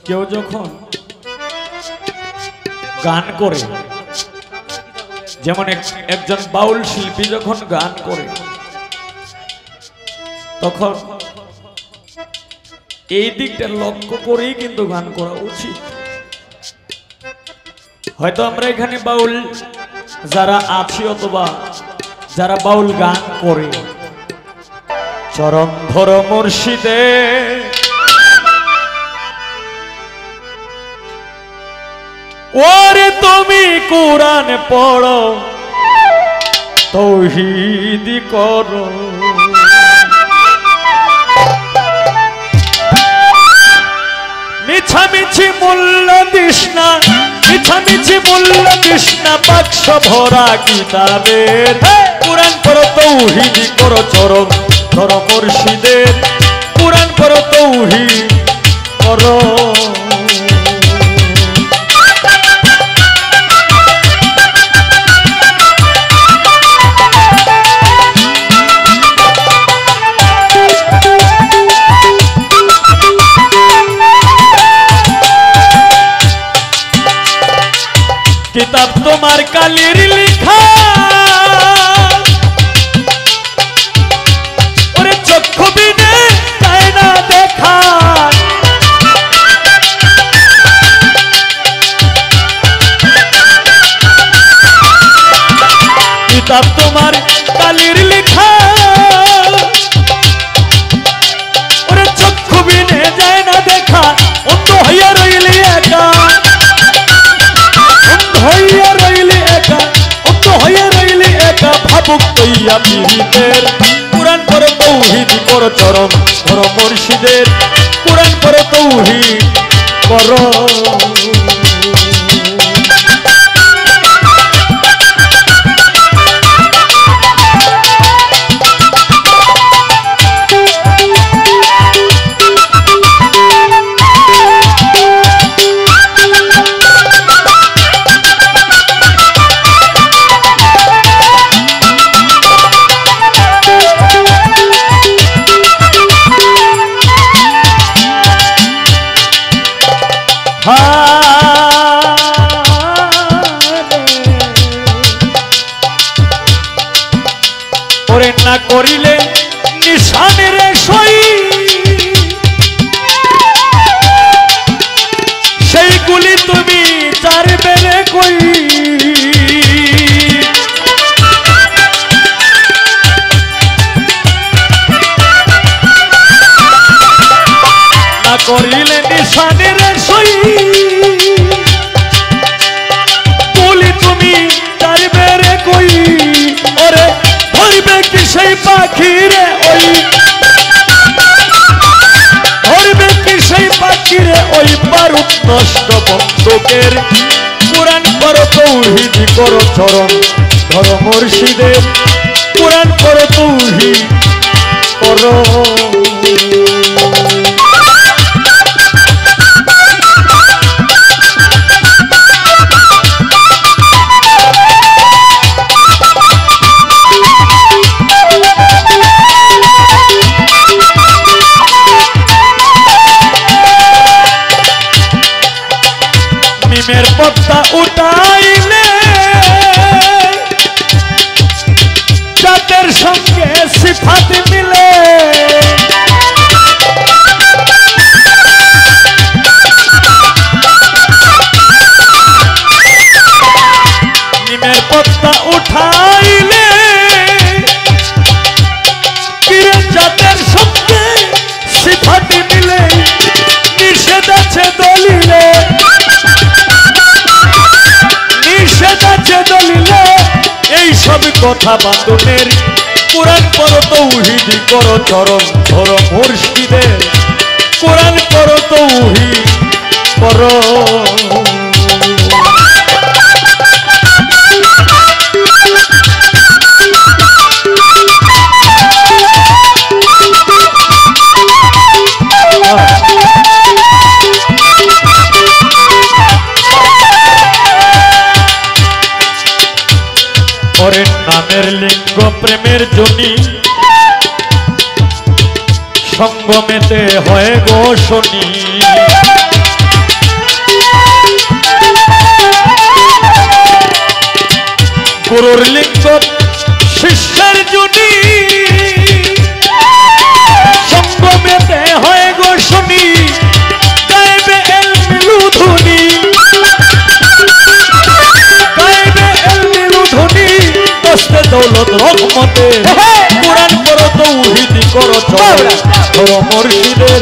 কেউ যখন গান করে, যেমন একজন বাউল শিল্পী যখন গান করে তখন এই দিকটা লক্ষ্য করেই কিন্তু গান করা উচিত। হয়তো আমরা এখানে বাউল যারা আছি অথবা যারা বাউল গান করে, চরণ ধর মুর্শিদে ওরে তুমি কুরআন পড়ো তৌহিদ করো, মিছামিছি মূল্য দিস না, মিছামিছি মূল্য দিস না, বাক্স ভরা কিতাবের কুরআন পড়ো তৌহিদ করো, চরণ ধর মুর্শিদের কুরআন পড়ো তৌহিদ করো। किताब तुम्हार कालीर लिखा और चक्षु भी ने ना देखा, किताब तुम्हार कालीर लिखा और चक्षु भी ने जाए ना देखा, उनको हया रही एका হইয়া রইলি একা, অন্ত হইয়া রইলি একা, ভাবুক তৈয়া পীরিতের কুরআন পড়ো তৌহিদ করো, চরণ ধর মুর্শিদের কুরআন পড়ো তৌহিদ করো। ওরে না করিলে নিশানের সই সেইগুলি তুমি চার বেড়ে কই, না করিলে নিশানের সই গুলি তুমি চার বেড়ে কই, ওরে ধরবে কি সেই পাখিরে ওই, ধরবে কি সেই পাখিরে ওই বারুদ নষ্ট বন্দুকের কুরআন পড়ো তৌহিদ করো, চরণ ধর মুর্শিদের কুরআন পড়ো তৌহিদ করো। নিমের পত্তা উঠাইলে জাতের সঙ্গে সিফাত মিলে, নিমের পত্তা উঠাইলে কিরে জাতের সঙ্গে সিফাত মিলে, নিষেধ আছে দলিলে, নিষেধ আছে দলিলে, এই সব কথা বান্দনের কুরআন পড়ো তৌহিদ করো, চরণ ধর মুর্শিদের কুরআন পড়ো তৌহিদ করো। হরের নামের লিঙ্গ প্রেমের জনি সঙ্গমেতে হয় গো শনি, গুরুর লিঙ্গ শিষ্যের জুনি সঙ্গমেতে হয় গো শুনি গাইবে এলমি লুধুনি গাইবে এলমি লুধুনি দস্তে দৌলত রহমতে কুরআন পড়ো তৌহিদ করো চলো মুর্শিদের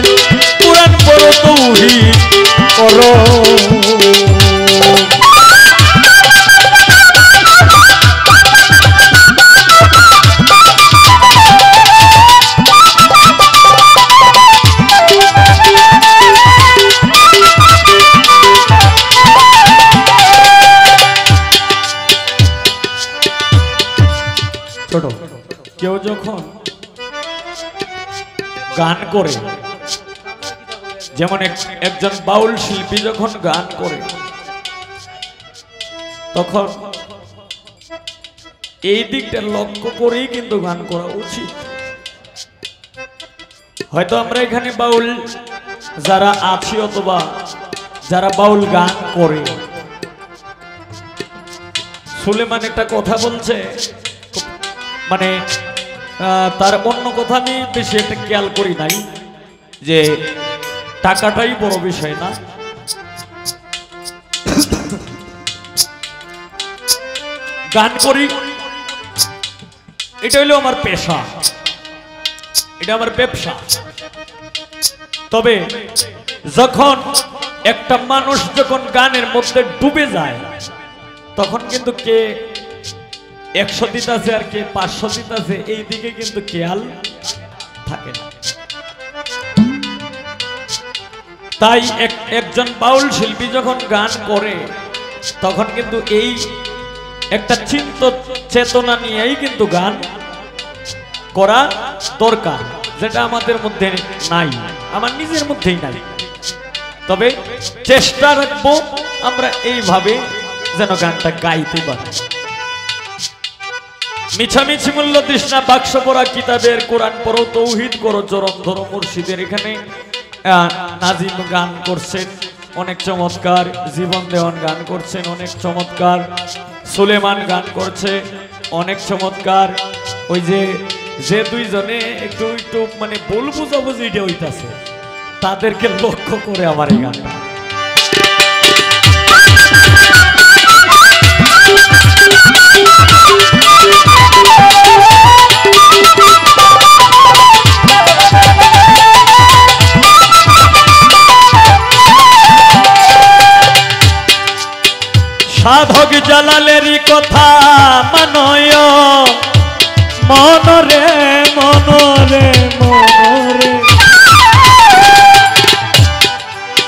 কুরআন পড়ো তৌহিদ করো কেউ যখন গান করে যেমন একজন বাউল শিল্পী যখন গান করে তখন এই দিকটা লক্ষ্য করেই কিন্তু গান করা উচিত। হয়তো আমরা এখানে বাউল যারা আছি অথবা যারা বাউল গান করে, সুলেমান একটা কথা বলছে, মানে তার অন্য কথা আমি বেশি একটা খেয়াল করি নাই, যে টাকাটাই বড় বিষয় না, গান করি এটা হলো আমার পেশা, এটা আমার ব্যবসা। তবে যখন একটা মানুষ যখন গানের মধ্যে ডুবে যায় তখন কিন্তু কে 100 দিতেছে আর কে 500 দিতেছে এই দিকে কিন্তু খেয়াল থাকে না। তাই একজন বাউল শিল্পী যখন গান করে তখন কিন্তু এই একটা চিন্ত চেতনা নিয়েই কিন্তু গান করা দরকার, যেটা আমাদের মধ্যে নাই, আমার নিজের মধ্যেই নাই। তবে চেষ্টা রাখবো আমরা এইভাবে যেন গানটা গাইতে পারি। মিছামিছি মূল্য তৃষ্ণা বাক্স পড়া কিতাবের কোরআন পড়ো তৌহিদ করো চরণ ধরো মুর্শিদের। এখানে নাজিম গান করছেন অনেক চমৎকার, জীবন দেওয়ান গান করছেন অনেক চমৎকার, সুলেমান গান করছে অনেক চমৎকার। ওই যে দুইজনে একটু একটু মানে বল বুঝাবুঝিটা হইতাছে, তাদেরকে লক্ষ্য করে আমার এই গানটা। সাধক জালালেরই কথা মানয় মনরে মনরে মনরে,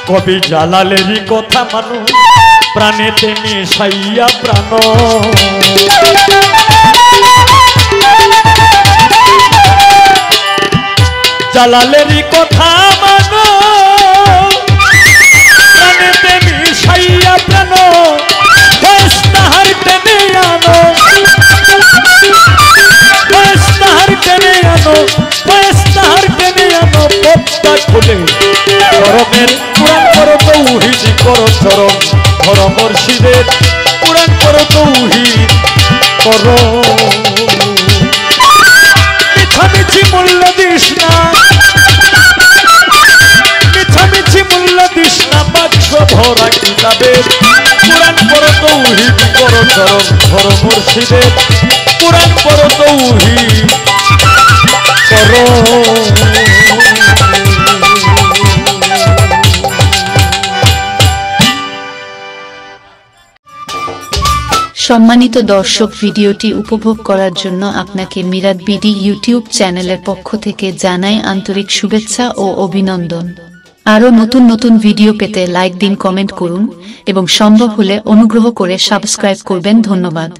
কবি জালালেরই কথা মানু প্রাণেতে মিশাইয়া প্রাণ। জালালেরই কথা মানো প্রাণেতে মিশাইয়া প্রাণ, তাহার টেনে আনো তাহার টেনে আনো তাহার টেনে আনো পথটা খুলে ধরমের কোরআন করো তৌহিদ করো চরণ ধরো মুর্শিদের কোরআন করো তৌহিদ করো। মিছামিছি মূল্য দিস না, মিছামিছি মূল্য দিস না, বাক্স ভরা কিতাবের কোরআন পড়ো তৌহিদ করো চরণ ধরো মুর্শিদের কোরআন পড়ো তৌহিদ করো। সম্মানিত দর্শক, ভিডিওটি উপভোগ করার জন্য আপনাকে মিরাদ বিডি ইউটিউব চ্যানেলের পক্ষ থেকে জানাই আন্তরিক শুভেচ্ছা ও অভিনন্দন। আরও নতুন নতুন ভিডিও পেতে লাইক দিন, কমেন্ট করুন এবং সম্ভব হলে অনুগ্রহ করে সাবস্ক্রাইব করবেন। ধন্যবাদ।